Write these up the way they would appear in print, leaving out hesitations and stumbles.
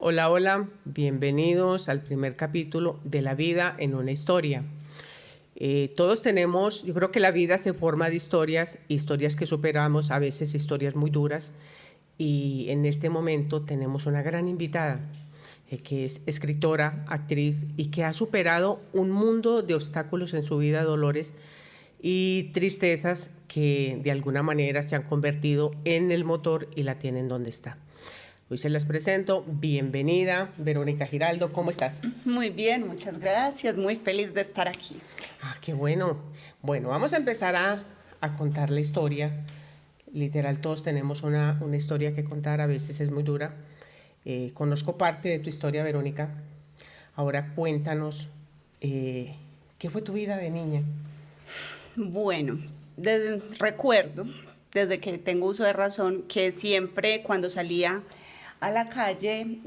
Hola, hola, bienvenidos al primer capítulo de La vida en una historia. Todos tenemos, yo creo que la vida se forma de historias que superamos, a veces historias muy duras, y en este momento tenemos una gran invitada, que es escritora, actriz y que ha superado un mundo de obstáculos en su vida, dolores y tristezas que de alguna manera se han convertido en el motor y la tienen donde está. Hoy se las presento. Bienvenida, Verónica Giraldo. ¿Cómo estás? Muy bien, muchas gracias. Muy feliz de estar aquí. Qué bueno. Bueno, vamos a empezar a contar la historia. Literal, todos tenemos una historia que contar. A veces es muy dura. Conozco parte de tu historia, Verónica. Ahora cuéntanos, ¿qué fue tu vida de niña? Bueno, recuerdo, desde que tengo uso de razón, que siempre cuando salía a la calle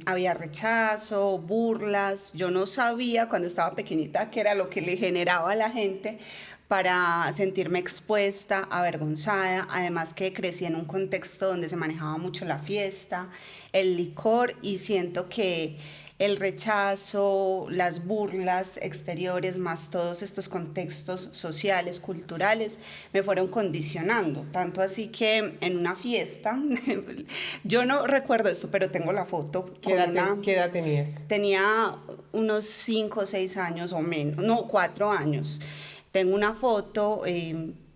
había rechazo, burlas. Yo no sabía cuando estaba pequeñita qué era lo que le generaba a la gente para sentirme expuesta, avergonzada, además que crecí en un contexto donde se manejaba mucho la fiesta, el licor, y siento que el rechazo, las burlas exteriores, más todos estos contextos sociales, culturales, me fueron condicionando. Tanto así que en una fiesta, yo no recuerdo esto, pero tengo la foto. ¿Qué edad tenías? Tenía unos 5 o 6 años o menos, no, 4 años. Tengo una foto.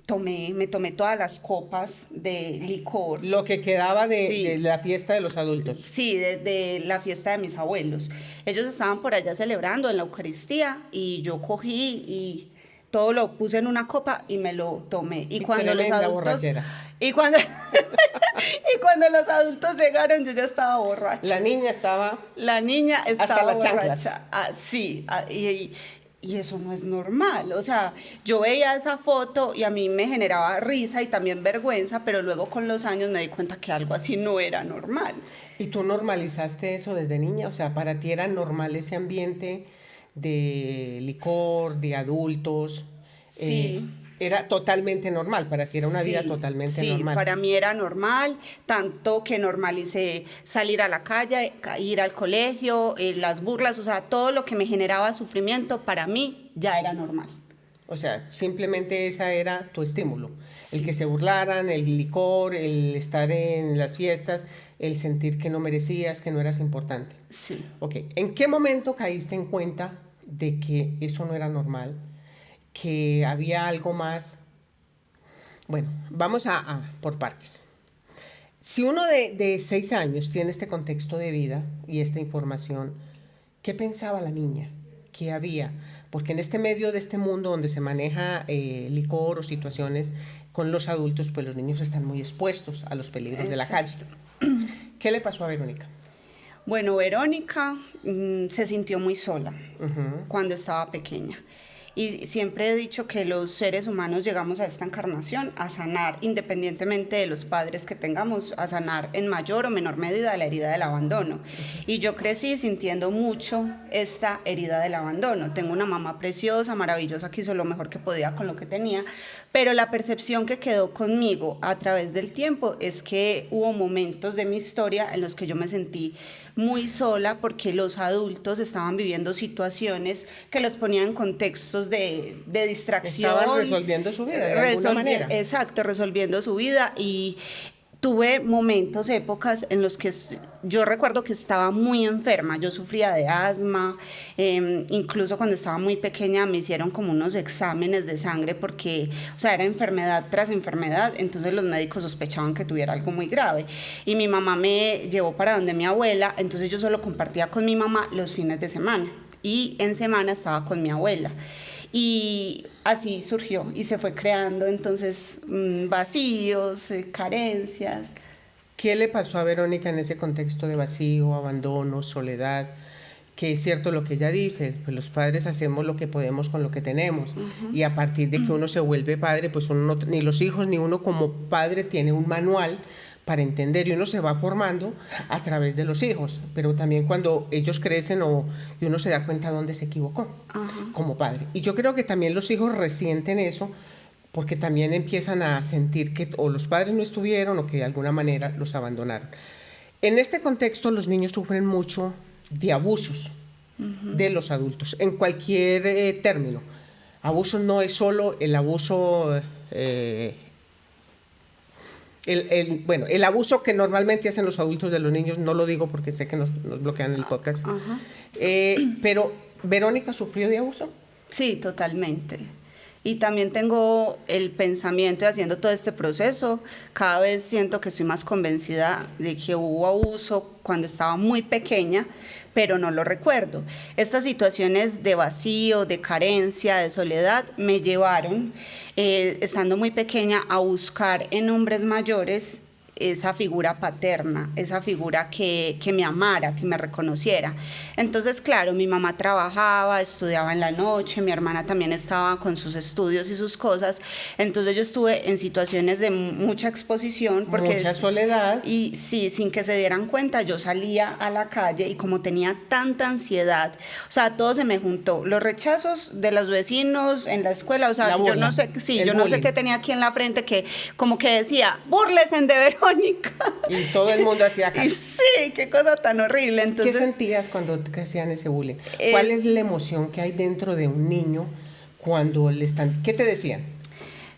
Me tomé todas las copas de licor. Lo que quedaba de Sí, la fiesta de los adultos. sí, de la fiesta de mis abuelos. Ellos estaban por allá celebrando en la Eucaristía y yo cogí y todo lo puse en una copa y me lo tomé. Y cuando los Tremenda adultos borrachera. y cuando y cuando los adultos llegaron, yo ya estaba borracha. La niña estaba La niña estaba hasta las borracha. chanclas. Sí, y eso no es normal. O sea, yo veía esa foto y a mí me generaba risa y también vergüenza, pero luego con los años me di cuenta que algo así no era normal. ¿Y tú normalizaste eso desde niña? O sea, ¿para ti era normal ese ambiente de licor, de adultos? Eh, Sí. Era totalmente normal, para ti era una vida Sí, totalmente sí, normal. para mí era normal, tanto que normalicé salir a la calle, ir al colegio, las burlas, o sea, todo lo que me generaba sufrimiento para mí ya era normal. O sea, simplemente esa era tu estímulo. El que se burlaran, el licor, el estar en las fiestas, el sentir que no merecías, que no eras importante. Sí. Ok, ¿en qué momento caíste en cuenta de que eso no era normal? Que había algo más. Bueno, vamos por partes. Si uno de 6 años tiene este contexto de vida y esta información, ¿qué pensaba la niña? ¿Qué había? Porque en este medio de este mundo donde se maneja licor o situaciones con los adultos, pues los niños están muy expuestos a los peligros de la calle. Exacto. ¿Qué le pasó a Verónica? Bueno, Verónica se sintió muy sola cuando estaba pequeña. Y siempre he dicho que los seres humanos llegamos a esta encarnación a sanar, independientemente de los padres que tengamos, a sanar en mayor o menor medida la herida del abandono. Y yo crecí sintiendo mucho esta herida del abandono. Tengo una mamá preciosa, maravillosa, que hizo lo mejor que podía con lo que tenía, pero la percepción que quedó conmigo a través del tiempo es que hubo momentos de mi historia en los que yo me sentí muy sola porque los adultos estaban viviendo situaciones que los ponían en contextos de distracción. Estaban resolviendo su vida de alguna manera. Exacto, resolviendo su vida, y tuve momentos, épocas en los que yo recuerdo que estaba muy enferma. Yo sufría de asma, incluso cuando estaba muy pequeña me hicieron como unos exámenes de sangre porque, o sea, era enfermedad tras enfermedad, entonces los médicos sospechaban que tuviera algo muy grave. Y mi mamá me llevó para donde mi abuela, entonces yo solo compartía con mi mamá los fines de semana y en semana estaba con mi abuela. Y así surgió y se fue creando entonces vacíos, carencias. ¿Qué le pasó a Verónica en ese contexto de vacío, abandono, soledad? Que es cierto lo que ella dice, pues los padres hacemos lo que podemos con lo que tenemos, y a partir de que uno se vuelve padre, pues uno ni los hijos ni uno como padre tiene un manual para entender, y uno se va formando a través de los hijos, pero también cuando ellos crecen y uno se da cuenta dónde se equivocó como padre. Y yo creo que también los hijos resienten eso porque también empiezan a sentir que o los padres no estuvieron o que de alguna manera los abandonaron. En este contexto, los niños sufren mucho de abusos de los adultos, en cualquier término. Abuso no es solo el abuso, bueno, el abuso que normalmente hacen los adultos de los niños, no lo digo porque sé que nos bloquean el podcast, pero ¿Verónica sufrió de abuso? Sí, totalmente. Y también tengo el pensamiento, y haciendo todo este proceso, cada vez siento que estoy más convencida de que hubo abuso cuando estaba muy pequeña, pero no lo recuerdo. Estas situaciones de vacío, de carencia, de soledad, me llevaron, estando muy pequeña, a buscar en hombres mayores esa figura paterna, esa figura que me amara, que me reconociera. Entonces, claro, mi mamá trabajaba, estudiaba en la noche, mi hermana también estaba con sus estudios y sus cosas, entonces yo estuve en situaciones de mucha exposición. Mucha soledad. Y sí, sin que se dieran cuenta, yo salía a la calle y como tenía tanta ansiedad, o sea, todo se me juntó, los rechazos de los vecinos en la escuela, o sea, yo no sé, sí, yo no sé qué tenía aquí en la frente que como que decía, búrlense de Verónica. Y todo el mundo hacía caso. Y sí, qué cosa tan horrible. Entonces, ¿qué sentías cuando te hacían ese bullying? ¿Cuál es la emoción que hay dentro de un niño cuando le están... ¿Qué te decían?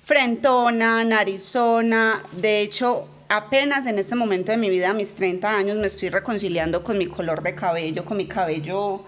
Frentona, narizona. De hecho, apenas en este momento de mi vida, a mis 30 años, me estoy reconciliando con mi color de cabello, con mi cabello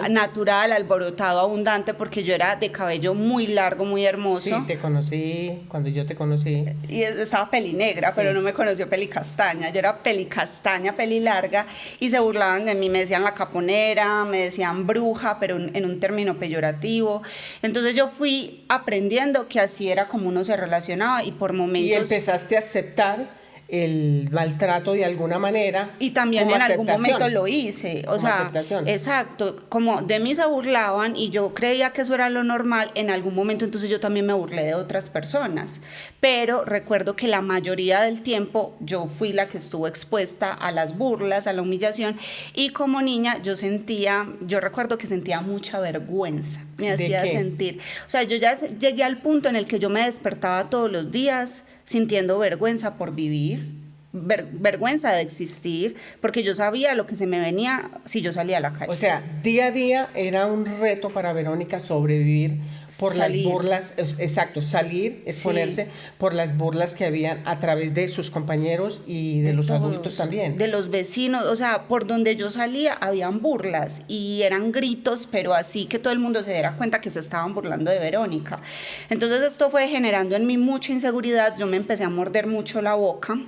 natural, alborotado, abundante, porque yo era de cabello muy largo, muy hermoso. Sí, te conocí, cuando yo te conocí. Y estaba pelinegra, sí, pero no me conoció pelicastaña. Yo era pelicastaña, pelilarga, y se burlaban de mí, me decían la caponera, me decían bruja, pero en un término peyorativo. Entonces yo fui aprendiendo que así era como uno se relacionaba, y por momentos... Y empezaste a aceptar el maltrato de alguna manera. Y también en algún momento lo hice, o sea, aceptación. Exacto, como de mí se burlaban y yo creía que eso era lo normal, en algún momento entonces yo también me burlé de otras personas, pero recuerdo que la mayoría del tiempo yo fui la que estuvo expuesta a las burlas, a la humillación, y como niña yo recuerdo que sentía mucha vergüenza, me hacía sentir, o sea, yo ya llegué al punto en el que yo me despertaba todos los días sintiendo vergüenza por vivir, vergüenza de existir, porque yo sabía lo que se me venía si yo salía a la calle. O sea, día a día era un reto para Verónica sobrevivir por salir. Las burlas, exacto, salir, exponerse, sí, por las burlas que habían a través de sus compañeros y de los todos, adultos también. De los vecinos, o sea, por donde yo salía habían burlas y eran gritos, pero así que todo el mundo se diera cuenta que se estaban burlando de Verónica. Entonces esto fue generando en mí mucha inseguridad, yo me empecé a morder mucho la boca.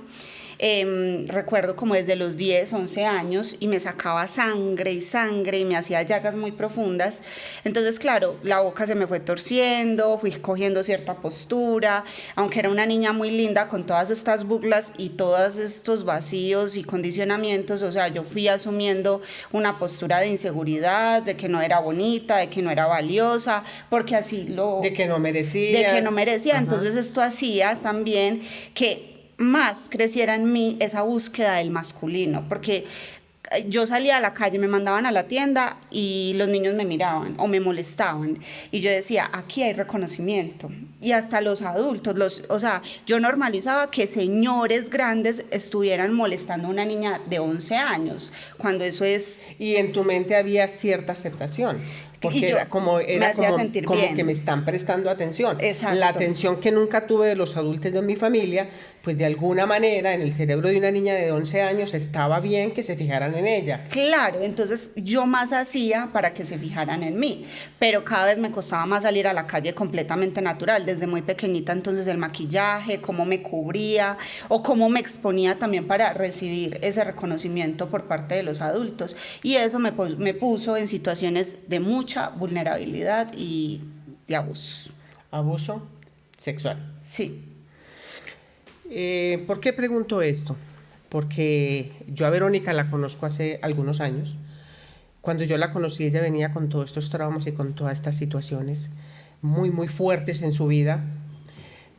Recuerdo como desde los 10, 11 años, y me sacaba sangre y me hacía llagas muy profundas. Entonces, claro, la boca se me fue torciendo, fui cogiendo cierta postura, aunque era una niña muy linda, con todas estas burlas y todos estos vacíos y condicionamientos, o sea, yo fui asumiendo una postura de inseguridad, de que no era bonita, de que no era valiosa, porque así lo... De que no merecía. De que no merecía. Entonces esto hacía también que más creciera en mí esa búsqueda del masculino, porque yo salía a la calle, me mandaban a la tienda y los niños me miraban o me molestaban y yo decía, aquí hay reconocimiento. Y hasta los adultos, o sea, yo normalizaba que señores grandes estuvieran molestando a una niña de 11 años, cuando eso es... Y en tu mente había cierta aceptación. Porque era como que me están prestando atención. Exacto. La atención que nunca tuve de los adultos de mi familia, pues de alguna manera en el cerebro de una niña de 11 años estaba bien que se fijaran en ella. Claro, entonces yo más hacía para que se fijaran en mí, pero cada vez me costaba más salir a la calle completamente natural, desde muy pequeñita. Entonces el maquillaje, cómo me cubría o cómo me exponía también para recibir ese reconocimiento por parte de los adultos, y eso me puso en situaciones de mucha vulnerabilidad y de abuso. ¿Abuso sexual? Sí. ¿Por qué pregunto esto? Porque yo a Verónica la conozco hace algunos años. Cuando yo la conocí, ella venía con todos estos traumas y con todas estas situaciones muy, muy fuertes en su vida,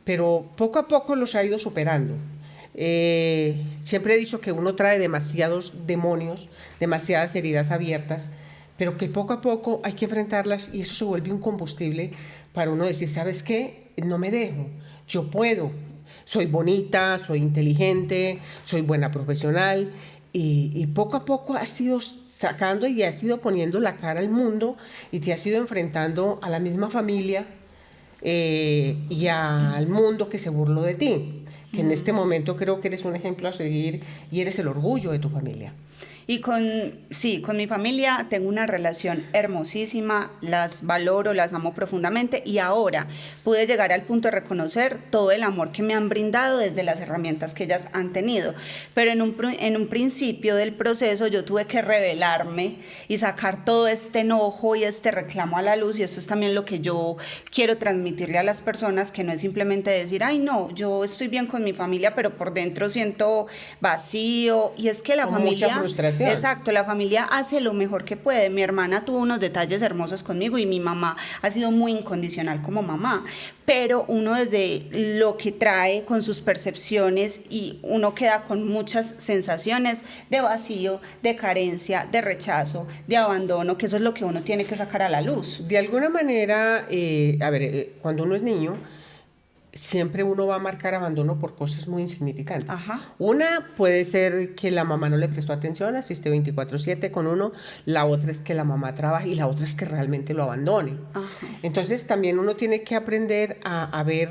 pero poco a poco los ha ido superando. Siempre he dicho que uno trae demasiados demonios, demasiadas heridas abiertas, pero que poco a poco hay que enfrentarlas, y eso se vuelve un combustible para uno decir, ¿sabes qué? No me dejo, yo puedo, soy bonita, soy inteligente, soy buena profesional, y poco a poco has ido sacando y has ido poniendo la cara al mundo y te has ido enfrentando a la misma familia y al mundo que se burló de ti, que en este momento creo que eres un ejemplo a seguir y eres el orgullo de tu familia. Y sí, con mi familia tengo una relación hermosísima, las valoro, las amo profundamente y ahora pude llegar al punto de reconocer todo el amor que me han brindado desde las herramientas que ellas han tenido. Pero en un principio del proceso yo tuve que rebelarme y sacar todo este enojo y este reclamo a la luz, y esto es también lo que yo quiero transmitirle a las personas, que no es simplemente decir, ay no, yo estoy bien con mi familia, pero por dentro siento vacío, y es que la Con familia... mucha frustración. Exacto, la familia hace lo mejor que puede. Mi hermana tuvo unos detalles hermosos conmigo y mi mamá ha sido muy incondicional como mamá, pero uno desde lo que trae con sus percepciones y uno queda con muchas sensaciones de vacío, de carencia, de rechazo, de abandono, que eso es lo que uno tiene que sacar a la luz. De alguna manera, cuando uno es niño, siempre uno va a marcar abandono por cosas muy insignificantes. Ajá. Una puede ser que la mamá no le prestó atención, asiste 24/7 con uno, la otra es que la mamá trabaja y la otra es que realmente lo abandone. Ajá. Entonces también uno tiene que aprender a ver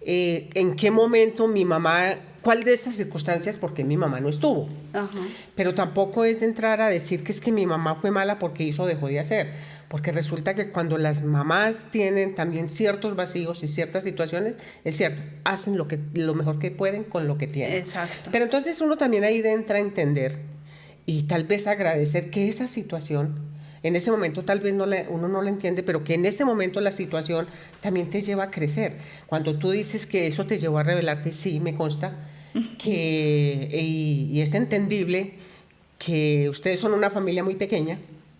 en qué momento mi mamá, cuál de estas circunstancias, porque mi mamá no estuvo. Ajá. Pero tampoco es de entrar a decir que es que mi mamá fue mala porque hizo o dejó de hacer. Porque resulta que cuando las mamás tienen también ciertos vacíos y ciertas situaciones, es cierto, hacen lo mejor que pueden con lo que tienen. Exacto. Pero entonces uno también ahí entra a entender y tal vez agradecer que esa situación, en ese momento tal vez uno no la entiende, pero que en ese momento la situación también te lleva a crecer. Cuando tú dices que eso te llevó a rebelarte, sí, me consta, y es entendible que ustedes son una familia muy pequeña,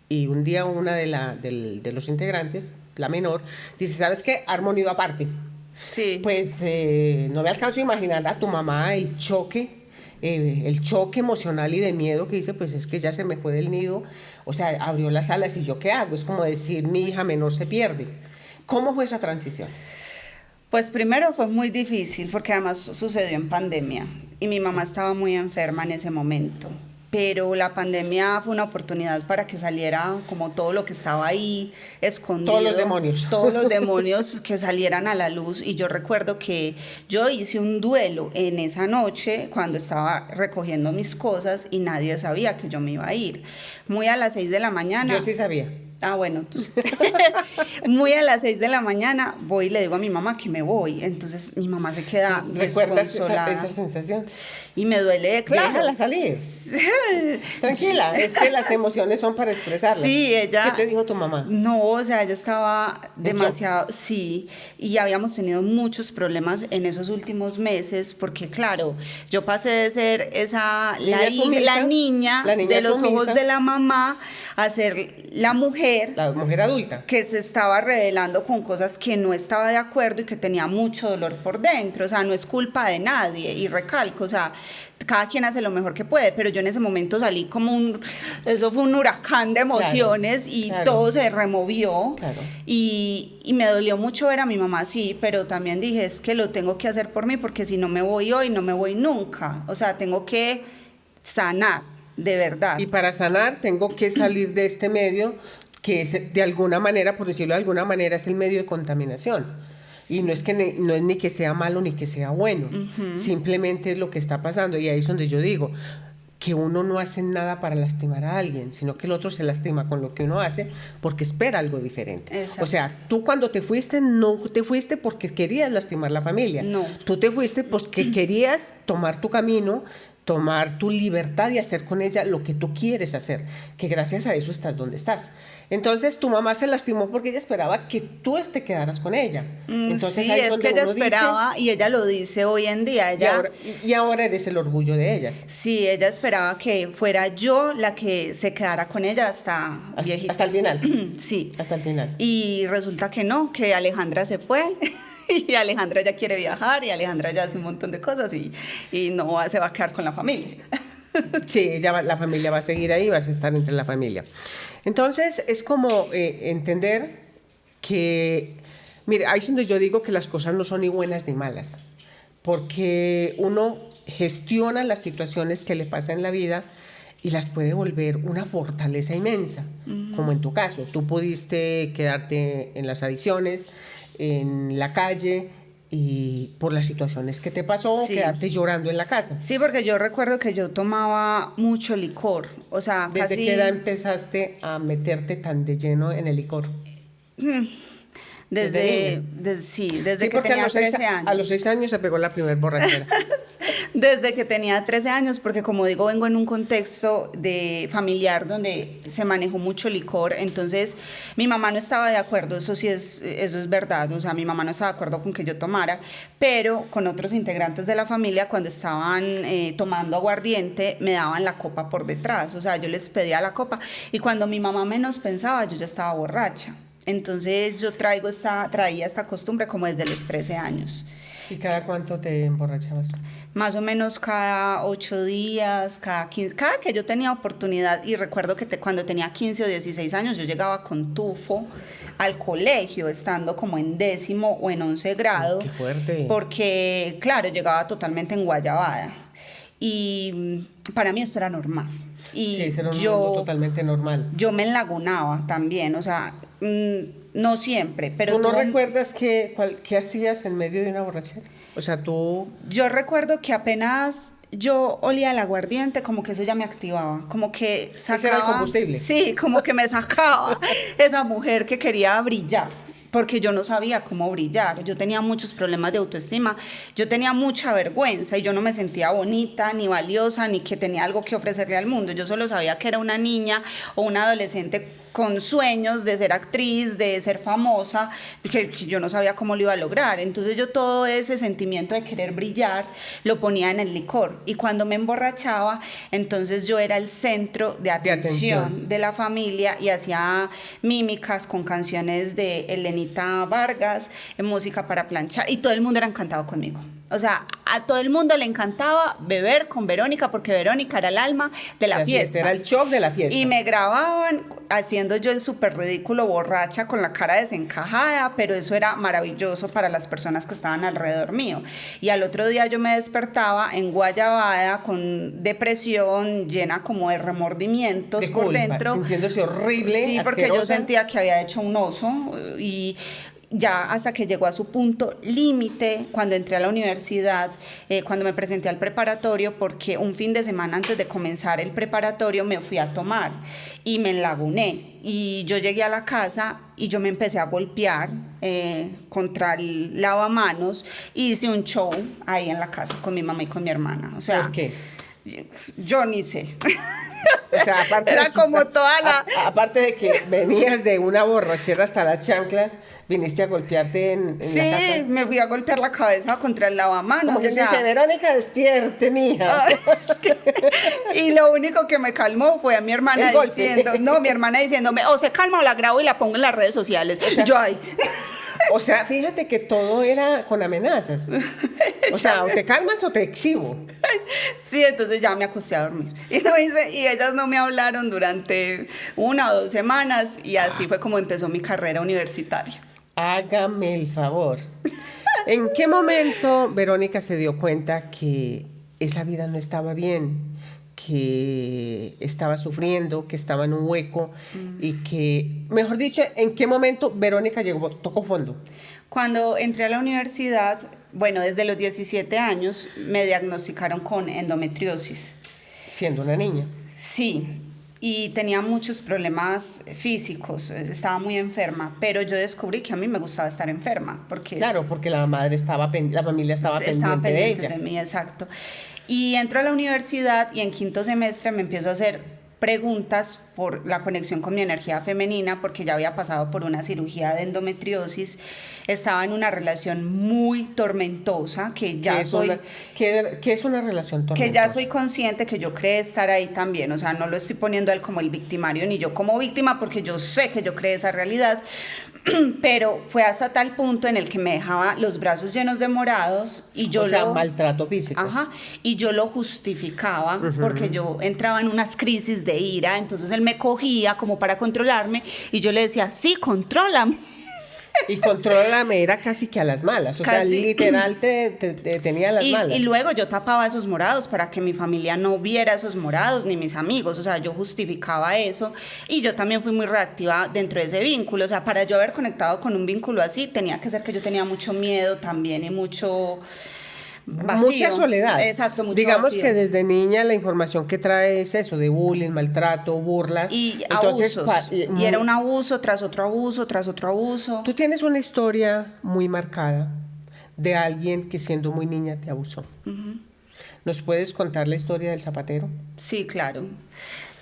y un día una de los integrantes, la menor, dice, ¿sabes qué? Armo nido aparte. Sí. Pues no me alcanzo a imaginar a tu mamá el choque emocional y de miedo que dice, pues es que ya se me fue del nido, o sea, abrió las alas y yo qué hago, es como decir, mi hija menor se pierde. ¿Cómo fue esa transición? Pues primero fue muy difícil porque además sucedió en pandemia y mi mamá estaba muy enferma en ese momento. Pero la pandemia fue una oportunidad para que saliera como todo lo que estaba ahí escondido. Todos los demonios. Todos los demonios que salieran a la luz. Y yo recuerdo que yo hice un duelo en esa noche cuando estaba recogiendo mis cosas y nadie sabía que yo me iba a ir. Muy a las 6 de la mañana. Yo sí sabía. Ah, bueno, tú muy a las 6 de la mañana voy y le digo a mi mamá que me voy. Entonces mi mamá se queda ¿Recuerdas desconsolada. esa sensación? Y me duele, claro. Déjala salir. Tranquila, es que las emociones son para expresarlas. Sí, ella... ¿Qué te dijo tu mamá? No, o sea, ella estaba demasiado... Sí, y habíamos tenido muchos problemas en esos últimos meses, porque claro, yo pasé de ser la niña de los sumisa, ojos de la mamá a ser la mujer adulta, que se estaba rebelando con cosas que no estaba de acuerdo y que tenía mucho dolor por dentro. O sea, no es culpa de nadie, y recalco, o sea, cada quien hace lo mejor que puede, pero yo en ese momento salí como eso fue un huracán de emociones, claro, y claro, todo se removió, claro, y me dolió mucho ver a mi mamá así, pero también dije, es que lo tengo que hacer por mí, porque si no me voy hoy, no me voy nunca. O sea, tengo que sanar, de verdad. Y para sanar tengo que salir de este medio que es, de alguna manera, por decirlo de alguna manera, es el medio de contaminación. Y no es ni que sea malo ni que sea bueno, simplemente es lo que está pasando. Y ahí es donde yo digo que uno no hace nada para lastimar a alguien, sino que el otro se lastima con lo que uno hace porque espera algo diferente. Exacto. O sea, tú cuando te fuiste, no te fuiste porque querías lastimar a la familia. No. Tú te fuiste porque querías tomar tu camino, tomar tu libertad y hacer con ella lo que tú quieres hacer, que gracias a eso estás donde estás. Entonces tu mamá se lastimó porque ella esperaba que tú te quedaras con ella. Entonces, sí, es que ella esperaba, y ella lo dice hoy en día. Y ahora eres el orgullo de ellas. Sí, ella esperaba que fuera yo la que se quedara con ella hasta viejita. Hasta el final. Sí. Hasta el final. Y resulta que no, que Alejandra se fue. Y Alejandra ya quiere viajar, y Alejandra ya hace un montón de cosas, y no se va a quedar con la familia. Sí, la familia va a seguir ahí, vas a estar entre la familia. Entonces es como entender que, mire, ahí es donde yo digo que las cosas no son ni buenas ni malas, porque uno gestiona las situaciones que le pasan en la vida y las puede volver una fortaleza inmensa, como en tu caso. Tú pudiste quedarte en las adicciones, en la calle, y por las situaciones que te pasó, Sí. quedarte llorando en la casa. Sí, porque yo recuerdo que yo tomaba mucho licor, o sea, ¿Desde casi... qué edad empezaste a meterte tan de lleno en el licor? Sí, Sí, desde que porque tenía 13 a los años. 6 años se pegó la primer borrachera. Desde que tenía 13 años, porque como digo, vengo en un contexto de familiar donde se manejó mucho licor, entonces mi mamá no estaba de acuerdo, eso es verdad, o sea, mi mamá no estaba de acuerdo con que yo tomara, pero con otros integrantes de la familia, cuando estaban tomando aguardiente, me daban la copa por detrás, o sea, yo les pedía la copa, y cuando mi mamá menos pensaba, yo ya estaba borracha. Entonces yo traía esta costumbre como desde los 13 años. ¿Y cada cuánto te emborrachabas? Más o menos cada 8 días, cada 15, cada que yo tenía oportunidad. Y recuerdo que cuando tenía 15 o 16 años yo llegaba con tufo al colegio, estando como en 10º o en 11 grado. ¡Qué fuerte! Porque, claro, llegaba totalmente en guayabada. Y para mí esto era normal. Y Sí, ese era un mundo totalmente normal. yo me enlagunaba también, o sea, no siempre, pero ¿Tú no recuerdas qué hacías en medio de una borrachera? O sea, tú... yo recuerdo que apenas yo olía el aguardiente, como que eso ya me activaba, como que sacaba... Ese era el combustible. Sí, como que me sacaba esa mujer que quería brillar, porque yo no sabía cómo brillar, yo tenía muchos problemas de autoestima, yo tenía mucha vergüenza y yo no me sentía bonita, ni valiosa, ni que tenía algo que ofrecerle al mundo, yo solo sabía que era una niña o una adolescente con sueños de ser actriz, de ser famosa, que yo no sabía cómo lo iba a lograr. Entonces yo todo ese sentimiento de querer brillar lo ponía en el licor. Y cuando me emborrachaba, entonces yo era el centro de atención de la familia y hacía mímicas con canciones de Elenita Vargas, en música para planchar, y todo el mundo era encantado conmigo. O sea, a todo el mundo le encantaba beber con Verónica porque Verónica era el alma de la fiesta. Era el shock de la fiesta. Y me grababan haciendo yo el súper ridículo borracha con la cara desencajada, pero eso era maravilloso para las personas que estaban alrededor mío. Y al otro día yo me despertaba en guayabada con depresión, llena como de remordimientos de por culpa, dentro. sintiéndose horrible, Sí, porque yo sentía que había hecho un oso y ya hasta que llegó a su punto límite cuando entré a la universidad, cuando me presenté al preparatorio, porque un fin de semana antes de comenzar el preparatorio me fui a tomar y me enlaguné. Y yo llegué a la casa y yo me empecé a golpear contra el lavamanos y hice un show ahí en la casa con mi mamá y con mi hermana. O sea, ¿por qué? Yo ni sé. O sea, aparte era como toda la... Aparte de que venías de una borrachera hasta las chanclas, viniste a golpearte en la casa. Sí, me fui a golpear la cabeza contra el lavamanos. Como que dice, Verónica, despierte, mija. Y lo único que me calmó fue a mi hermana mi hermana diciéndome, o se calma o la grabo y la pongo en las redes sociales. O sea, yo ahí... O sea, fíjate que todo era con amenazas. O sea, o te calmas o te exhibo. Sí, entonces ya me acosté a dormir. Y ellas no me hablaron durante 1 o 2 semanas y así fue como empezó mi carrera universitaria. Hágame el favor. ¿En qué momento Verónica se dio cuenta que esa vida no estaba bien, que estaba sufriendo, que estaba en un hueco y que, mejor dicho, en qué momento Verónica tocó fondo? Cuando entré a la universidad, bueno, desde los 17 años me diagnosticaron con endometriosis. Siendo una niña. Sí, y tenía muchos problemas físicos, estaba muy enferma, pero yo descubrí que a mí me gustaba estar enferma. Porque porque la familia estaba pendiente de ella. De mí, exacto. Y entro a la universidad y en 5º semestre me empiezo a hacer preguntas por la conexión con mi energía femenina, porque ya había pasado por una cirugía de endometriosis, estaba en una relación muy tormentosa, que ya soy... ¿Qué es una relación tormentosa? Que ya soy consciente que yo creé estar ahí también, o sea, no lo estoy poniendo a él como el victimario, ni yo como víctima, porque yo sé que yo creé esa realidad, pero fue hasta tal punto en el que me dejaba los brazos llenos de morados y yo maltrato físico. Ajá, y yo lo justificaba porque yo entraba en unas crisis de ira, entonces él me cogía como para controlarme y yo le decía, sí, contrólame. Y contrólame era casi que a las malas, o sea, Casi. literal te tenía a las malas. Y luego yo tapaba esos morados para que mi familia no viera esos morados, ni mis amigos, o sea, yo justificaba eso. Y yo también fui muy reactiva dentro de ese vínculo, o sea, para yo haber conectado con un vínculo así, tenía que ser que yo tenía mucho miedo también y mucho vacío. Mucha soledad. Exacto, mucho Digamos vacío. que desde niña la información que trae es eso, de bullying, maltrato, burlas. Y Entonces, abusos. Y era un abuso tras otro abuso, tras otro abuso. Tú tienes una historia muy marcada de alguien que siendo muy niña te abusó. ¿Nos puedes contar la historia del zapatero? Sí, claro.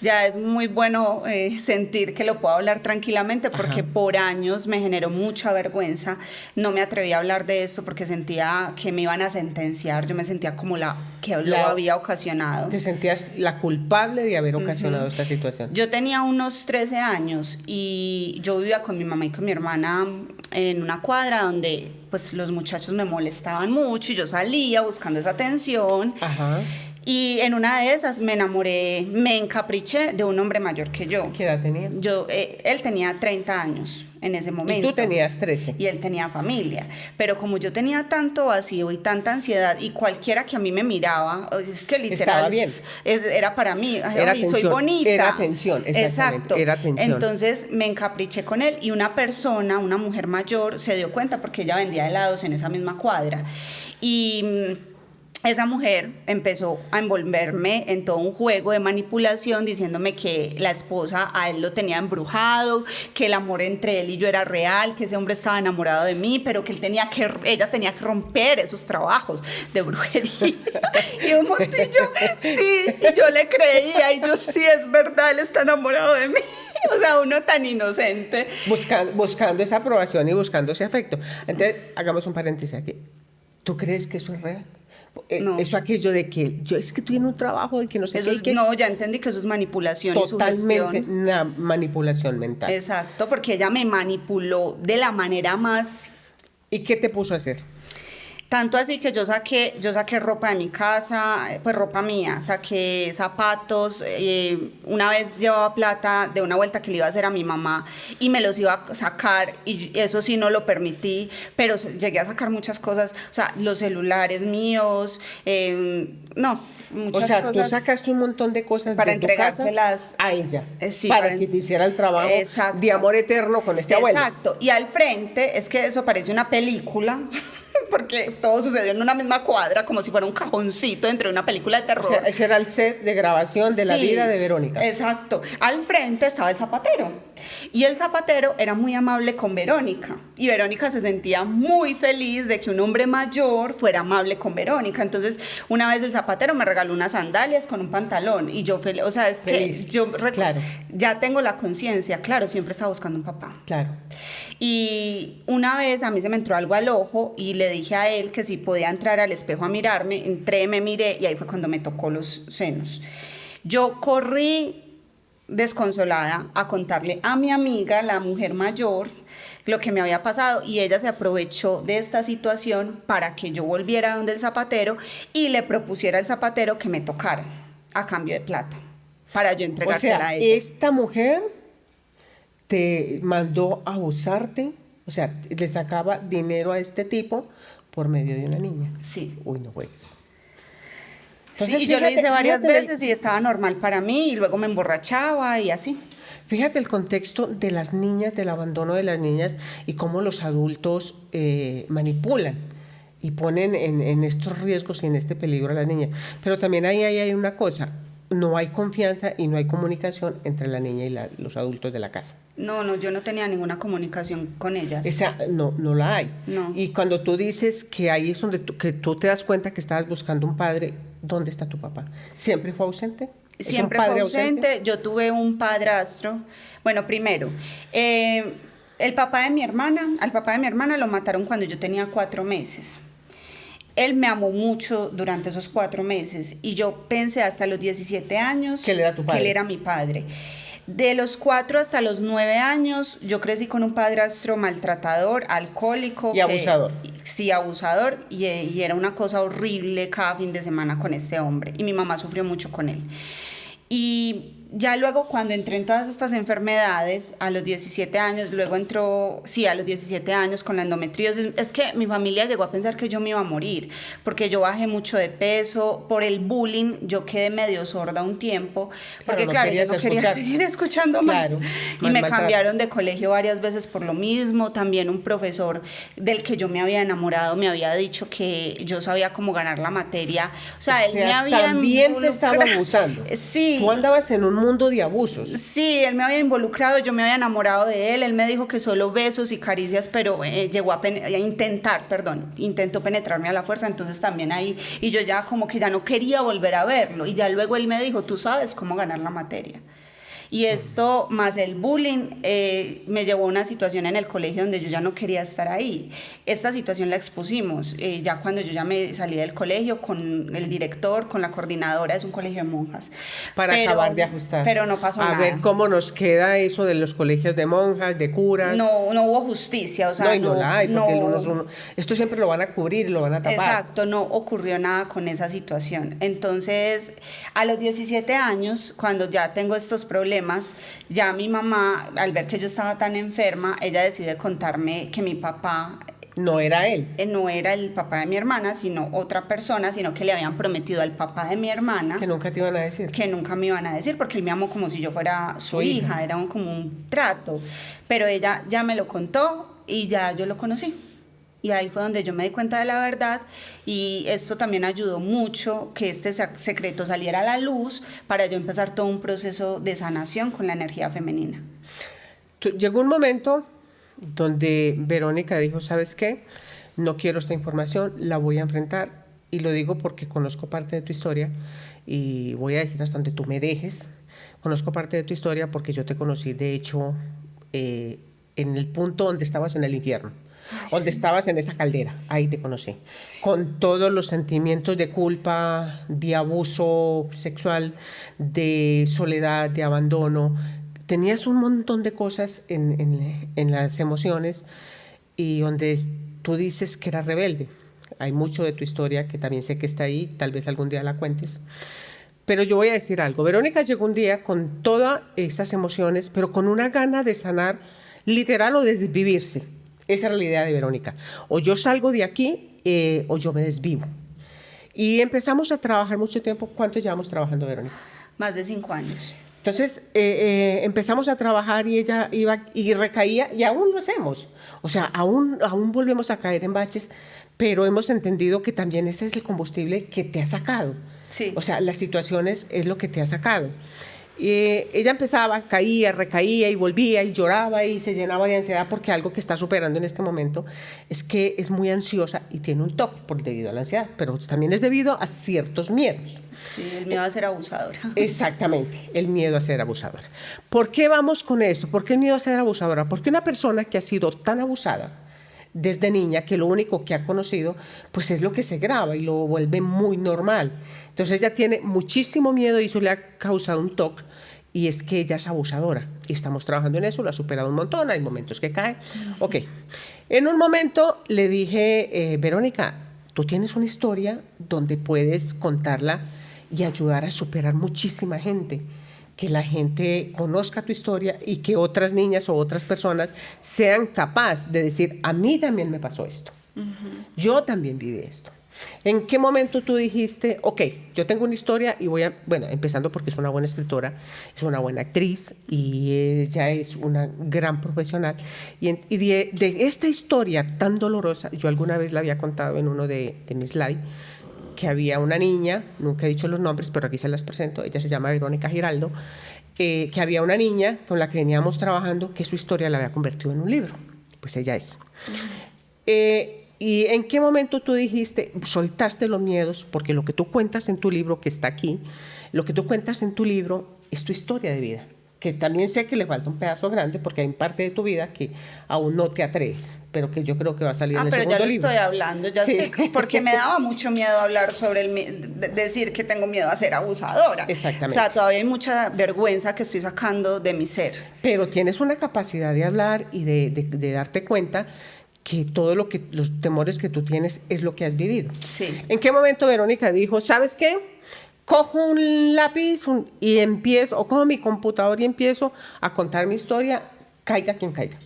Ya es muy bueno sentir que lo puedo hablar tranquilamente porque Ajá. por años me generó mucha vergüenza. No me atreví a hablar de esto porque sentía que me iban a sentenciar. Yo me sentía como la que lo había ocasionado. ¿Te sentías la culpable de haber ocasionado esta situación? Yo tenía unos 13 años y yo vivía con mi mamá y con mi hermana en una cuadra donde pues los muchachos me molestaban mucho y yo salía buscando esa atención. Ajá. Y en una de esas me enamoré, me encapriché de un hombre mayor que yo. ¿Qué edad tenía? Él tenía 30 años en ese momento. Y tú tenías 13. Y él tenía familia. Pero como yo tenía tanto vacío y tanta ansiedad, y cualquiera que a mí me miraba, es que literal Estaba bien. Era para mí, Era ay, soy atención, bonita. era atención, exactamente, Exacto. era atención. Entonces me encapriché con él y una persona, una mujer mayor, se dio cuenta porque ella vendía helados en esa misma cuadra. Y esa mujer empezó a envolverme en todo un juego de manipulación diciéndome que la esposa a él lo tenía embrujado, que el amor entre él y yo era real, que ese hombre estaba enamorado de mí, pero que ella tenía que romper esos trabajos de brujería. Y un montillo, sí, y yo le creía, y yo sí, es verdad, él está enamorado de mí. O sea, uno tan inocente. Buscando esa aprobación y buscando ese afecto. Entonces, hagamos un paréntesis aquí. ¿Tú crees que eso es real? No. Eso aquello de que yo es que tuve un trabajo de que no sé Eso qué, y es, que no, ya entendí que eso es manipulación y totalmente sugestión. una manipulación mental. Exacto, porque ella me manipuló de la manera más. ¿Y qué te puso a hacer? Tanto así que yo saqué ropa de mi casa, pues ropa mía, saqué zapatos, una vez llevaba plata de una vuelta que le iba a hacer a mi mamá y me los iba a sacar y eso sí no lo permití, pero llegué a sacar muchas cosas, o sea, los celulares míos, no, muchas O sea, cosas. tú sacaste un montón de cosas para de tu casa entregárselas a ella, sí, para que te hiciera el trabajo Exacto. de amor eterno con este abuelo. Exacto, y al frente, es que eso parece una película, porque todo sucedió en una misma cuadra, como si fuera un cajoncito dentro de una película de terror. O sea, ese era el set de grabación de la Sí, vida de Verónica. Exacto. Al frente estaba el zapatero. Y el zapatero era muy amable con Verónica. Y Verónica se sentía muy feliz de que un hombre mayor fuera amable con Verónica. Entonces, una vez el zapatero me regaló unas sandalias con un pantalón. Y yo feliz. O sea, es Feliz. que yo Claro. ya tengo la conciencia. Claro, siempre estaba buscando un papá. Claro. Y una vez a mí se me entró algo al ojo y le dije a él que si podía entrar al espejo a mirarme, entré, me miré y ahí fue cuando me tocó los senos. Yo corrí desconsolada a contarle a mi amiga, la mujer mayor, lo que me había pasado y ella se aprovechó de esta situación para que yo volviera donde el zapatero y le propusiera al zapatero que me tocara a cambio de plata para yo O entregársela sea, a ella. esta mujer te mandó a usarte, o sea, le sacaba dinero a este tipo por medio de una niña. Sí. Uy, no juegues. Sí, Entonces, y yo lo hice varias fíjate veces y estaba normal para mí y luego me emborrachaba y así. Fíjate el contexto de las niñas, del abandono de las niñas y cómo los adultos manipulan y ponen en estos riesgos y en este peligro a las niñas. Pero también ahí hay una cosa, no hay confianza y no hay comunicación entre la niña y los adultos de la casa. No, yo no tenía ninguna comunicación con ellas. Esa no la hay. No. Y cuando tú dices que ahí es donde que tú te das cuenta que estabas buscando un padre, ¿dónde está tu papá? ¿Siempre fue ausente? ¿Es un Siempre padre fue ausente. Yo tuve un padrastro. Bueno, primero, al papá de mi hermana lo mataron cuando yo tenía 4 meses. Él me amó mucho durante esos 4 meses y yo pensé hasta los 17 años que él era tu padre. Que él era mi padre. De los 4 hasta los 9 años, yo crecí con un padrastro maltratador, alcohólico. Y abusador. Sí, abusador, y era una cosa horrible cada fin de semana con este hombre. Y mi mamá sufrió mucho con él. Y ya luego cuando entré en todas estas enfermedades, a los 17 años, luego entró, sí, a los 17 años con la endometriosis, es que mi familia llegó a pensar que yo me iba a morir, porque yo bajé mucho de peso, por el bullying, yo quedé medio sorda un tiempo, porque claro, yo no quería seguir escuchando más. Claro, y me cambiaron de colegio varias veces por lo mismo, también un profesor del que yo me había enamorado me había dicho que yo sabía cómo ganar la materia, o sea, él me había también te estaba abusando. Sí. Tú andabas en un mundo de abusos. Sí, él me había involucrado, yo me había enamorado de él me dijo que solo besos y caricias, pero llegó a intentó penetrarme a la fuerza, entonces también ahí, y yo ya como que ya no quería volver a verlo, y ya luego él me dijo, tú sabes cómo ganar la materia. Y esto, más el bullying, me llevó a una situación en el colegio donde yo ya no quería estar ahí. Esta situación la expusimos ya cuando yo ya me salí del colegio con el director, con la coordinadora, es un colegio de monjas. Para acabar de ajustar. Pero no pasó nada. A ver cómo nos queda eso de los colegios de monjas, de curas. No hubo justicia, o sea, no la hay, porque esto siempre lo van a cubrir, lo van a tapar. Exacto, no ocurrió nada con esa situación. Entonces, a los 17 años, cuando ya tengo estos problemas, ya mi mamá, al ver que yo estaba tan enferma, ella decide contarme que mi papá no era él. No era el papá de mi hermana, sino otra persona, sino que le habían prometido al papá de mi hermana. Que nunca te iban a decir. Que nunca me iban a decir, porque él me amó como si yo fuera su hija, era como un trato. Pero ella ya me lo contó y ya yo lo conocí. Y ahí fue donde yo me di cuenta de la verdad, y esto también ayudó mucho que este secreto saliera a la luz para yo empezar todo un proceso de sanación con la energía femenina. Llegó un momento donde Verónica dijo, ¿sabes qué? No quiero esta información, la voy a enfrentar, y lo digo porque conozco parte de tu historia, y voy a decir hasta donde tú me dejes. Conozco parte de tu historia porque yo te conocí, de hecho, en el punto donde estabas en el infierno. Donde estabas en esa caldera, ahí te conocí, con todos los sentimientos de culpa, de abuso sexual, de soledad, de abandono. Tenías un montón de cosas en las emociones, y donde tú dices que eras rebelde. Hay mucho de tu historia que también sé que está ahí, tal vez algún día la cuentes. Pero yo voy a decir algo. Verónica llegó un día con todas esas emociones, pero con una gana de sanar literal o de desvivirse. Esa era la idea de Verónica. O yo salgo de aquí o yo me desvivo. Y empezamos a trabajar mucho tiempo. ¿Cuánto llevamos trabajando, Verónica? Más de 5 años. Entonces empezamos a trabajar y ella iba y recaía, y aún lo hacemos. O sea, aún volvemos a caer en baches, pero hemos entendido que también ese es el combustible que te ha sacado. Sí. O sea, las situaciones es lo que te ha sacado. Ella empezaba, caía, recaía y volvía y lloraba y se llenaba de ansiedad, porque algo que está superando en este momento es que es muy ansiosa y tiene un TOC debido a la ansiedad, pero también es debido a ciertos miedos. Sí, el miedo a ser abusadora. Exactamente, el miedo a ser abusadora. ¿Por qué vamos con esto? ¿Por qué el miedo a ser abusadora? Porque una persona que ha sido tan abusada desde niña, que lo único que ha conocido pues es lo que se graba y lo vuelve muy normal. Entonces ella tiene muchísimo miedo y eso le ha causado un TOC, y es que ella es abusadora. Y estamos trabajando en eso, lo ha superado un montón, hay momentos que cae. Ok, en un momento le dije, Verónica, tú tienes una historia donde puedes contarla y ayudar a superar muchísima gente. Que la gente conozca tu historia y que otras niñas o otras personas sean capaces de decir, a mí también me pasó esto. Yo también viví esto. ¿En qué momento tú dijiste, ok, yo tengo una historia y voy a, bueno, empezando porque es una buena escritora, es una buena actriz y ella es una gran profesional, y de esta historia tan dolorosa, yo alguna vez la había contado en uno de mis live, que había una niña, nunca he dicho los nombres, pero aquí se las presento, ella se llama Verónica Giraldo, que había una niña con la que veníamos trabajando que su historia la había convertido en un libro, pues ella es. ¿Y en qué momento tú dijiste, soltaste los miedos? Porque lo que tú cuentas en tu libro, que está aquí, lo que tú cuentas en tu libro es tu historia de vida, que también sé que le falta un pedazo grande porque hay parte de tu vida que aún no te atreves, pero que yo creo que va a salir en el segundo libro. Pero ya lo estoy hablando, ya sí. Sé, porque me daba mucho miedo hablar sobre decir que tengo miedo a ser abusadora. Exactamente. O sea, todavía hay mucha vergüenza que estoy sacando de mi ser. Pero tienes una capacidad de hablar y de darte cuenta que todo los temores que tú tienes es lo que has vivido. Sí. ¿En qué momento Verónica dijo, sabes qué? cojo un lápiz y empiezo, o cojo mi computador y empiezo a contar mi historia, caiga quien caiga.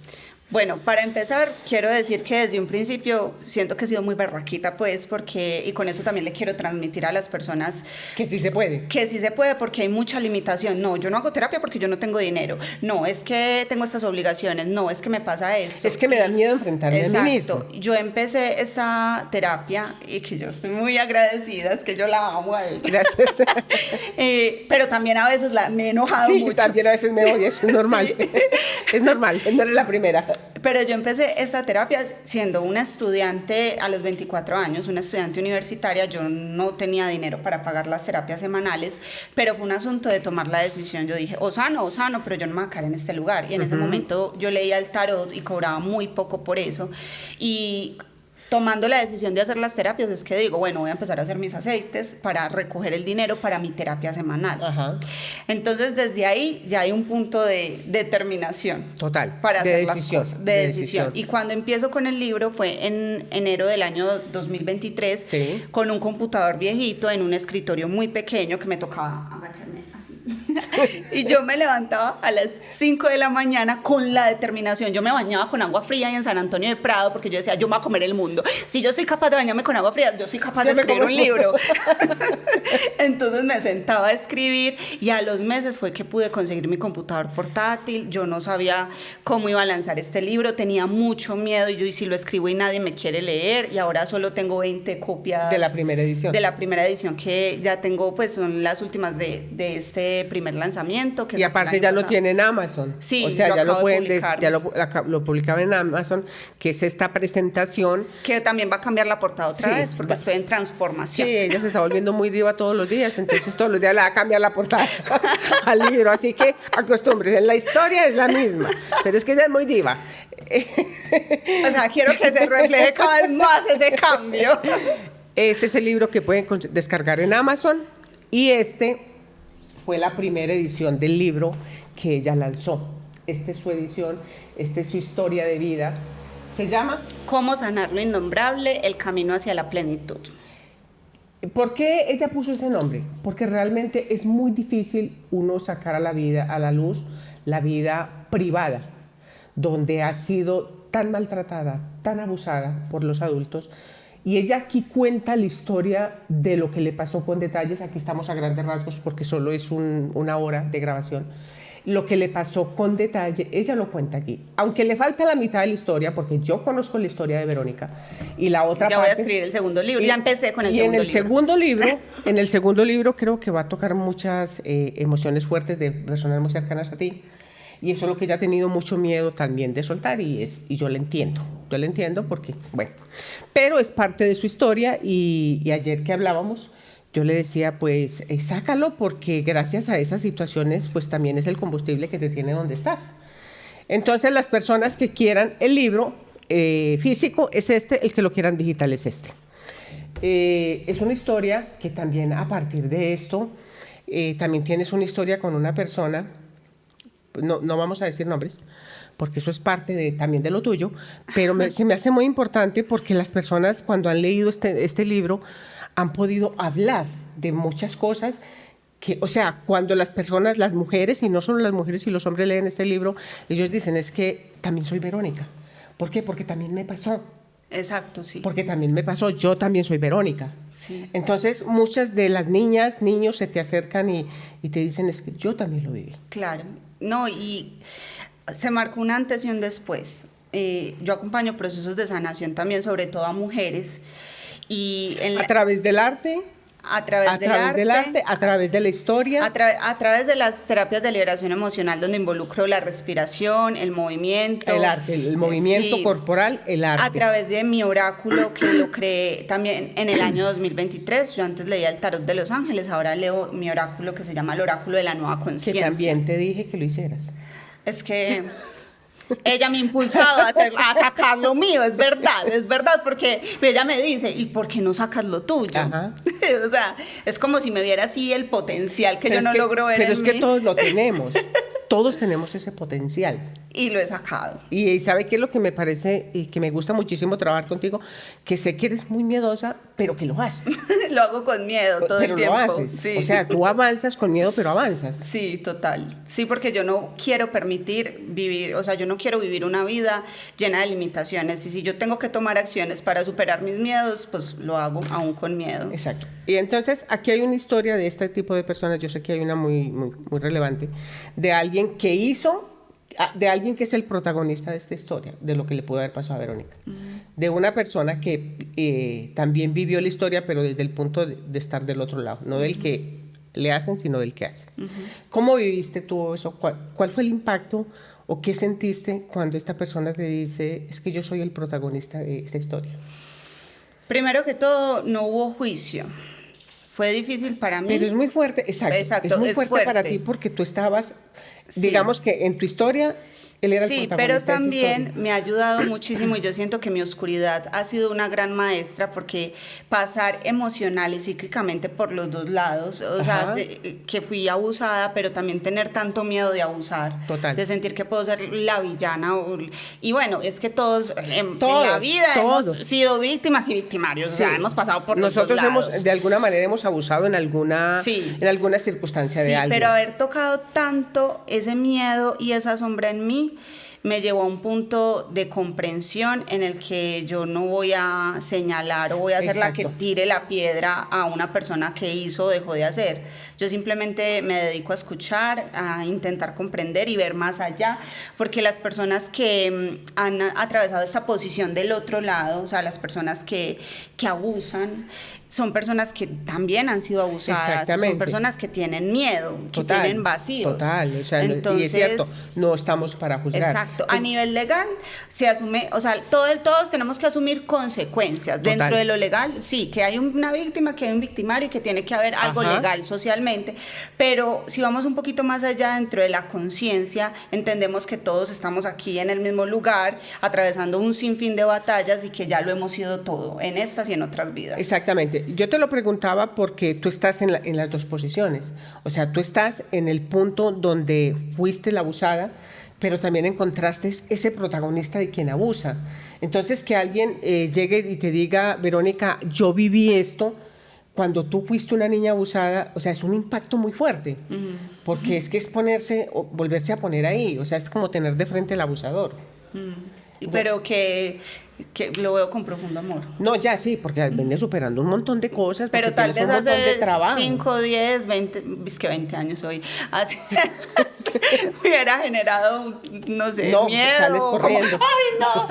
Bueno, para empezar, quiero decir que desde un principio siento que he sido muy berraquita, pues, porque, y con eso también le quiero transmitir a las personas que sí se puede. Que sí se puede, porque hay mucha limitación. No, yo no hago terapia porque yo no tengo dinero. No, es que tengo estas obligaciones. No, es que me pasa esto. Es que me da miedo enfrentarme a mí mismo. Exacto. Yo empecé esta terapia y que yo estoy muy agradecida, es que yo la amo a ella. Gracias. Pero también a veces me he enojado mucho. Sí, también a veces me odio, es normal. Sí. Es normal, no eres la primera. Pero yo empecé esta terapia siendo una estudiante a los 24 años, una estudiante universitaria. Yo no tenía dinero para pagar las terapias semanales, pero fue un asunto de tomar la decisión. Yo dije, o sano, pero yo no me voy a quedar en este lugar. Y en ese momento yo leía el tarot y cobraba muy poco por eso. Y tomando la decisión de hacer las terapias es que digo, bueno, voy a empezar a hacer mis aceites para recoger el dinero para mi terapia semanal. Ajá. Entonces, desde ahí ya hay un punto de determinación. Total. Para hacer las cosas. De decisión. Y cuando empiezo con el libro fue en enero del año 2023, sí, con un computador viejito en un escritorio muy pequeño que me tocaba agacharme así. Y yo me levantaba a las 5 de la mañana con la determinación. Yo me bañaba con agua fría en San Antonio de Prado porque yo decía, yo me voy a comer el mundo. Si yo soy capaz de bañarme con agua fría, yo soy capaz de escribir un libro. Entonces me sentaba a escribir y a los meses fue que pude conseguir mi computador portátil. Yo no sabía cómo iba a lanzar este libro, tenía mucho miedo y yo, y si lo escribo y nadie me quiere leer, y ahora solo tengo 20 copias de la primera edición. De la primera edición que ya tengo, pues son las últimas de este primer lanzamiento. Que y aparte ya lo tiene en Amazon. Sí, o sea, lo ya lo pueden, ya lo publicaba en Amazon, que es esta presentación. Que también va a cambiar la portada otra vez, porque estoy en transformación. Sí, ella se está volviendo muy diva todos los días, entonces todos los días le va a cambiar la portada al libro, así que acostúmbrese, la historia es la misma, pero es que ella es muy diva. O sea, quiero que se refleje cada vez más ese cambio. Este es el libro que pueden descargar en Amazon y este fue la primera edición del libro que ella lanzó. Esta es su edición, esta es su historia de vida. Se llama ¿Cómo sanar lo innombrable? El camino hacia la plenitud. ¿Por qué ella puso ese nombre? Porque realmente es muy difícil uno sacar a la vida, a la luz, la vida privada, donde ha sido tan maltratada, tan abusada por los adultos. Y ella aquí cuenta la historia de lo que le pasó con detalles. Aquí estamos a grandes rasgos porque solo es una hora de grabación. Lo que le pasó con detalle, ella lo cuenta aquí. Aunque le falta la mitad de la historia, porque yo conozco la historia de Verónica. Y la otra ya parte... voy a escribir el segundo libro. Ya empecé con el segundo libro. En el segundo libro creo que va a tocar muchas emociones fuertes de personas muy cercanas a ti. Y eso es lo que ella ha tenido mucho miedo también de soltar y yo la entiendo. Yo la entiendo porque, bueno, pero es parte de su historia y ayer que hablábamos, yo le decía, pues, sácalo porque gracias a esas situaciones, pues también es el combustible que te tiene donde estás. Entonces, las personas que quieran el libro físico es este, el que lo quieran digital es este. Es una historia que también a partir de esto, también tienes una historia con una persona. No vamos a decir nombres, porque eso es parte también de lo tuyo, pero se me hace muy importante porque las personas cuando han leído este libro han podido hablar de muchas cosas que, o sea, cuando las personas, las mujeres, y no solo las mujeres y los hombres leen este libro, ellos dicen, es que también soy Verónica. ¿Por qué? Porque también me pasó. Exacto, sí. Porque también me pasó, yo también soy Verónica. Sí. Entonces, muchas de las niñas, niños se te acercan y te dicen, es que yo también lo viví. Claro. No, y se marcó un antes y un después. Yo acompaño procesos de sanación también, sobre todo a mujeres. Y ¿A través del arte? A través del arte, a través de la historia. A través de las terapias de liberación emocional, donde involucro la respiración, el movimiento. El arte, el movimiento corporal, el arte. A través de mi oráculo, que lo creé también en el año 2023. Yo antes leía el tarot de los ángeles, ahora leo mi oráculo que se llama el oráculo de la nueva conciencia. Que también te dije que lo hicieras. Es que... ella me impulsaba a sacar lo mío, es verdad, porque ella me dice, ¿y por qué no sacas lo tuyo? Ajá. O sea, es como si me viera así el potencial que yo no logro ver en mí. Pero es que todos lo tenemos, todos tenemos ese potencial. Y lo he sacado. Y ¿sabe qué es lo que me parece y que me gusta muchísimo trabajar contigo? Que sé que eres muy miedosa, pero que lo haces. Lo hago con miedo todo Pero el tiempo. lo haces. Sí. O sea, tú avanzas con miedo, pero avanzas. Sí, total. Sí, porque yo no quiero permitir vivir, o sea, yo no quiero vivir una vida llena de limitaciones. Y si yo tengo que tomar acciones para superar mis miedos, pues lo hago aún con miedo. Exacto. Y entonces aquí hay una historia de este tipo de personas, yo sé que hay una muy relevante, de alguien que es el protagonista de esta historia, de lo que le pudo haber pasado a Verónica. De una persona que también vivió la historia, pero desde el punto de estar del otro lado, no del que le hacen, sino del que hace. ¿Cómo viviste tú eso? ¿Cuál fue el impacto o qué sentiste cuando esta persona te dice, es que yo soy el protagonista de esta historia? Primero que todo, no hubo juicio. Fue difícil para mí. Pero es muy fuerte, exacto. Es muy fuerte para ti porque tú estabas, digamos que en tu historia, él era el protagonista. Pero también me ha ayudado muchísimo y yo siento que mi oscuridad ha sido una gran maestra porque pasar emocional y psíquicamente por los dos lados, o sea, que fui abusada, pero también tener tanto miedo de abusar, total, de sentir que puedo ser la villana. Y bueno, es que todos en la vida hemos sido víctimas y victimarios, o sea, hemos pasado por los dos lados. Nosotros de alguna manera hemos abusado en alguna circunstancia de alguien. Pero haber tocado tanto ese miedo y esa sombra en mí me llevó a un punto de comprensión en el que yo no voy a señalar o voy a ser la que tire la piedra a una persona que hizo o dejó de hacer. Yo simplemente me dedico a escuchar, a intentar comprender y ver más allá, porque las personas que han atravesado esta posición del otro lado, o sea, las personas que abusan, son personas que también han sido abusadas, son personas que tienen miedo, que tienen vacíos. Total, o sea, entonces, y es cierto, no estamos para juzgar. Exacto, a nivel legal se asume, o sea, todos tenemos que asumir consecuencias. Dentro de lo legal, sí, que hay una víctima, que hay un victimario y que tiene que haber algo legal socialmente, pero si vamos un poquito más allá dentro de la conciencia, entendemos que todos estamos aquí en el mismo lugar, atravesando un sinfín de batallas y que ya lo hemos sido todo, en estas y en otras vidas. Exactamente. Yo te lo preguntaba porque tú estás en las dos posiciones. O sea, tú estás en el punto donde fuiste la abusada, pero también encontraste ese protagonista de quien abusa. Entonces, que alguien llegue y te diga, Verónica, yo viví esto, cuando tú fuiste una niña abusada, o sea, es un impacto muy fuerte, porque es que es ponerse, o volverse a poner ahí, o sea, es como tener de frente al abusador. Pero que lo veo con profundo amor. No, ya sí, porque viene superando un montón de cosas, pero tal vez un montón de trabajo. 5, 10, 20, es que 20 años hoy, así hubiera generado, no sé, miedo, corriendo. Como, ¡ay, no!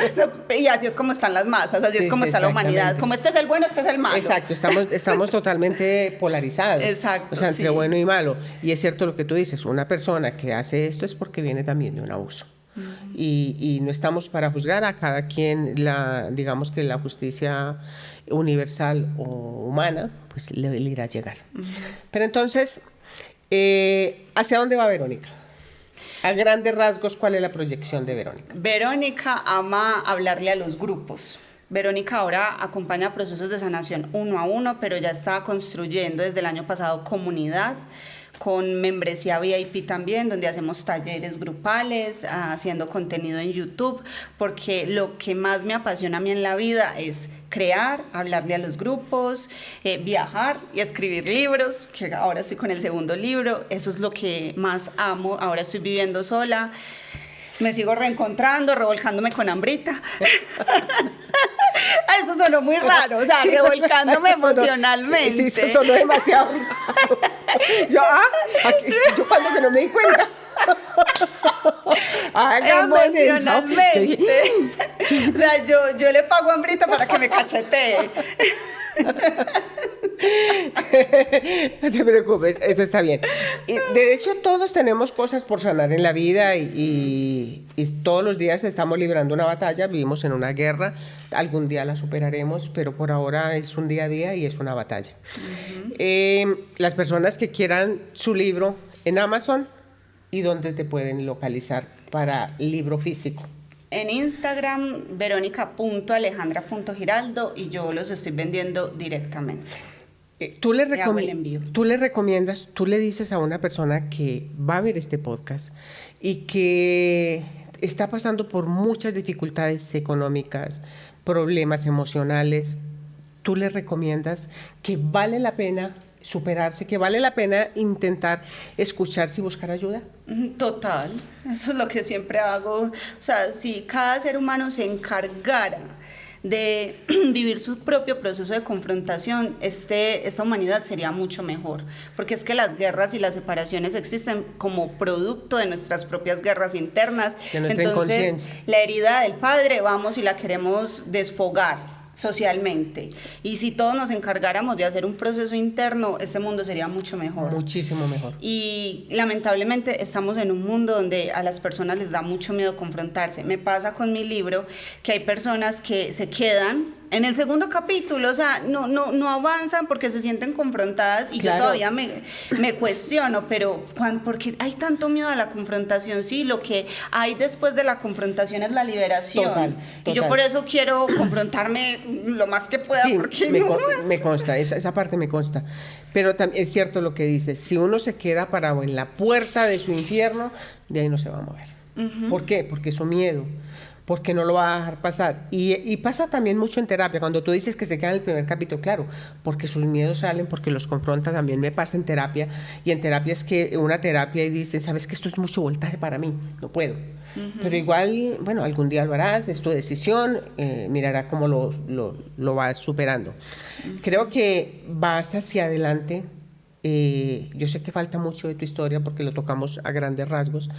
Y así es como están las masas, así es como está la humanidad, como este es el bueno, este es el malo. Exacto, estamos totalmente polarizados. Exacto, o sea, entre bueno y malo. Y es cierto lo que tú dices, una persona que hace esto es porque viene también de un abuso. Y no estamos para juzgar a cada quien, digamos que la justicia universal o humana, pues le irá a llegar. Pero entonces, ¿hacia dónde va Verónica? A grandes rasgos, ¿cuál es la proyección de Verónica? Verónica ama hablarle a los grupos. Verónica ahora acompaña procesos de sanación 1 a 1, pero ya está construyendo desde el año pasado comunidad, con membresía VIP también, donde hacemos talleres grupales, haciendo contenido en YouTube, porque lo que más me apasiona a mí en la vida es crear, hablarle a los grupos, viajar y escribir libros, que ahora estoy con el segundo libro, eso es lo que más amo, ahora estoy viviendo sola, me sigo reencontrando, revolcándome con hambrita. Eso sonó muy raro, o sea, sí, revolcándome emocionalmente. Sí, eso sonó demasiado raro. Yo cuando que no me di cuenta. Emocionalmente. O sea, yo le pago a Ambrita para que me cachetee. No te preocupes, eso está bien. Y de hecho, todos tenemos cosas por sanar en la vida y todos los días estamos librando una batalla, vivimos en una guerra, algún día la superaremos, pero por ahora es un día a día y es una batalla. Las personas que quieran su libro en Amazon, ¿y dónde te pueden localizar para libro físico? En Instagram, veronica.alejandra.giraldo, y yo los estoy vendiendo directamente. Tú le recomiendas, tú le dices a una persona que va a ver este podcast y que está pasando por muchas dificultades económicas, problemas emocionales, tú le recomiendas que vale la pena superarse, que vale la pena intentar escucharse y buscar ayuda? Total, eso es lo que siempre hago. O sea, si cada ser humano se encargara de vivir su propio proceso de confrontación, esta humanidad sería mucho mejor, porque es que las guerras y las separaciones existen como producto de nuestras propias guerras internas. De nuestra Entonces, inconsciencia. la herida del padre, vamos y la queremos desfogar socialmente. Y si todos nos encargáramos de hacer un proceso interno, este mundo sería mucho mejor. Muchísimo mejor. Y lamentablemente estamos en un mundo donde a las personas les da mucho miedo confrontarse. Me pasa con mi libro que hay personas que se quedan en el segundo capítulo, o sea, no avanzan porque se sienten confrontadas y Claro. yo todavía me cuestiono, pero ¿por qué hay tanto miedo a la confrontación? Sí, lo que hay después de la confrontación es la liberación. Total. Y yo por eso quiero confrontarme lo más que pueda, Sí, porque me consta, esa parte me consta. Pero también es cierto lo que dices, si uno se queda parado en la puerta de su infierno, de ahí no se va a mover. ¿Por qué? Porque es su miedo, porque no lo va a dejar pasar. Y pasa también mucho en terapia, cuando tú dices que se queda en el primer capítulo, claro, porque sus miedos salen, porque los confronta, también me pasa en terapia, y en terapia es que una terapia y dicen, sabes que esto es mucho voltaje para mí, no puedo. Pero igual, bueno, algún día lo harás, es tu decisión, mirará cómo lo vas superando. Creo que vas hacia adelante. Yo sé que falta mucho de tu historia porque lo tocamos a grandes rasgos,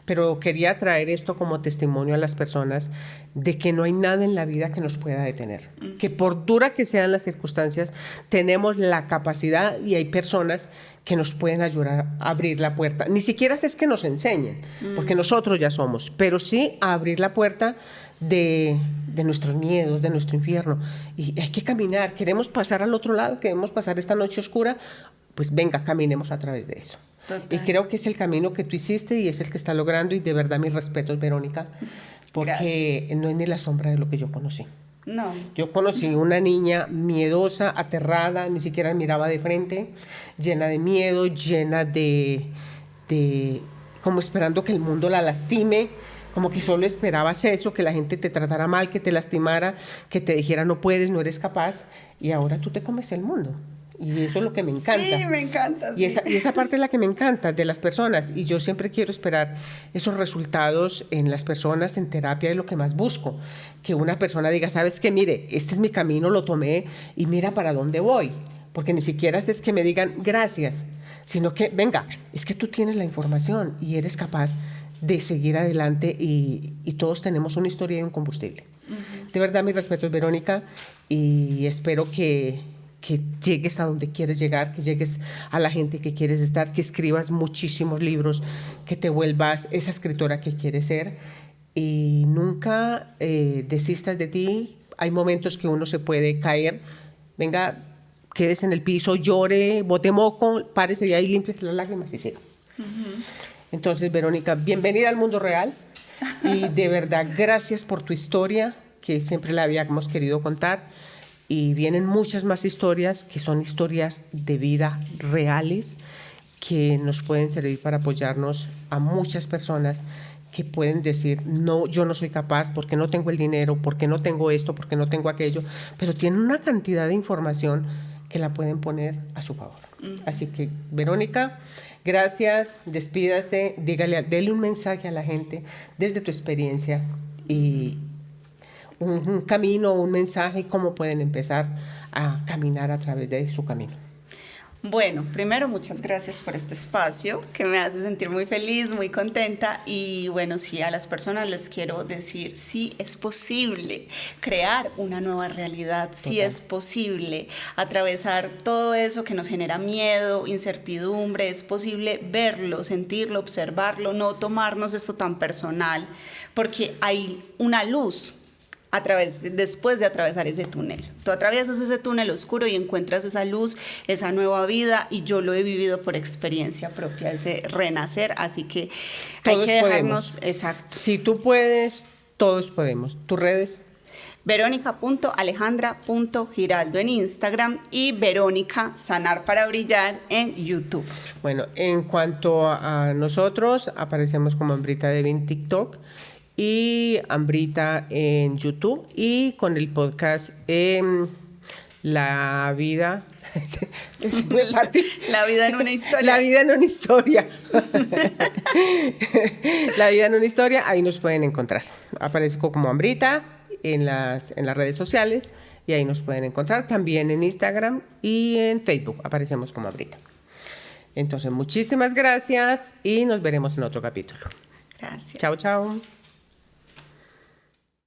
pero quería traer esto como testimonio a las personas de que no hay nada en la vida que nos pueda detener, que por dura que sean las circunstancias, tenemos la capacidad y hay personas que nos pueden ayudar a abrir la puerta. Ni siquiera es que nos enseñen, porque nosotros ya somos, pero sí a abrir la puerta de nuestros miedos, de nuestro infierno. Y hay que caminar, queremos pasar al otro lado, queremos pasar esta noche oscura, pues venga, caminemos a través de eso. Total. Y creo que es el camino que tú hiciste y es el que está logrando, y de verdad mis respetos, Verónica, porque Gracias. no es ni la sombra de lo que yo conocí. No. Yo conocí una niña miedosa, aterrada, ni siquiera miraba de frente, llena de miedo, llena de como esperando que el mundo la lastime, como que solo esperabas eso, que la gente te tratara mal, que te lastimara, que te dijera no puedes, no eres capaz, y ahora tú te comes el mundo. Y eso es lo que me encanta. Sí, me encanta. Y esa parte es la que me encanta de las personas. Y yo siempre quiero esperar esos resultados en las personas, en terapia, es lo que más busco. Que una persona diga, ¿sabes qué? Mire, este es mi camino, lo tomé y mira para dónde voy. Porque ni siquiera es que me digan gracias, sino que, venga, es que tú tienes la información y eres capaz de seguir adelante y todos tenemos una historia y un combustible. De verdad, mis respetos, Verónica, y espero que llegues a donde quieres llegar, que llegues a la gente que quieres estar, que escribas muchísimos libros, que te vuelvas esa escritora que quieres ser y nunca desistas de ti. Hay momentos que uno se puede caer, venga, quedes en el piso, llore, bote moco, párese de ahí, límpiese las lágrimas y siga. Entonces, Verónica, bienvenida al mundo real y de verdad gracias por tu historia, que siempre la habíamos querido contar. Y vienen muchas más historias que son historias de vida reales que nos pueden servir para apoyarnos a muchas personas que pueden decir, no, yo no soy capaz porque no tengo el dinero, porque no tengo esto, porque no tengo aquello, pero tienen una cantidad de información que la pueden poner a su favor. Así que, Verónica, gracias, despídase, dele un mensaje a la gente desde tu experiencia y un camino, un mensaje, cómo pueden empezar a caminar a través de su camino. Bueno, primero muchas gracias por este espacio que me hace sentir muy feliz, muy contenta y bueno, sí, a las personas les quiero decir, sí es posible crear una nueva realidad, sí es posible atravesar todo eso que nos genera miedo, incertidumbre, es posible verlo, sentirlo, observarlo, no tomarnos esto tan personal, porque hay una luz después de atravesar ese túnel. Tú atraviesas ese túnel oscuro y encuentras esa luz, esa nueva vida, y yo lo he vivido por experiencia propia, ese renacer, así que todos hay que dejarnos, podemos. exacto. Si tú puedes, todos podemos. ¿Tus redes? Verónica.alejandra.giraldo en Instagram y Verónica Sanar para Brillar en YouTube. Bueno, en cuanto a nosotros, aparecemos como Ambrita Devi en TikTok y Ambrita en YouTube y con el podcast La vida... La vida en una historia. La vida en una historia. La vida en una historia, ahí nos pueden encontrar. Aparezco como Ambrita en las redes sociales y ahí nos pueden encontrar. También en Instagram y en Facebook aparecemos como Ambrita. Entonces, muchísimas gracias y nos veremos en otro capítulo. Gracias. Chao, chao.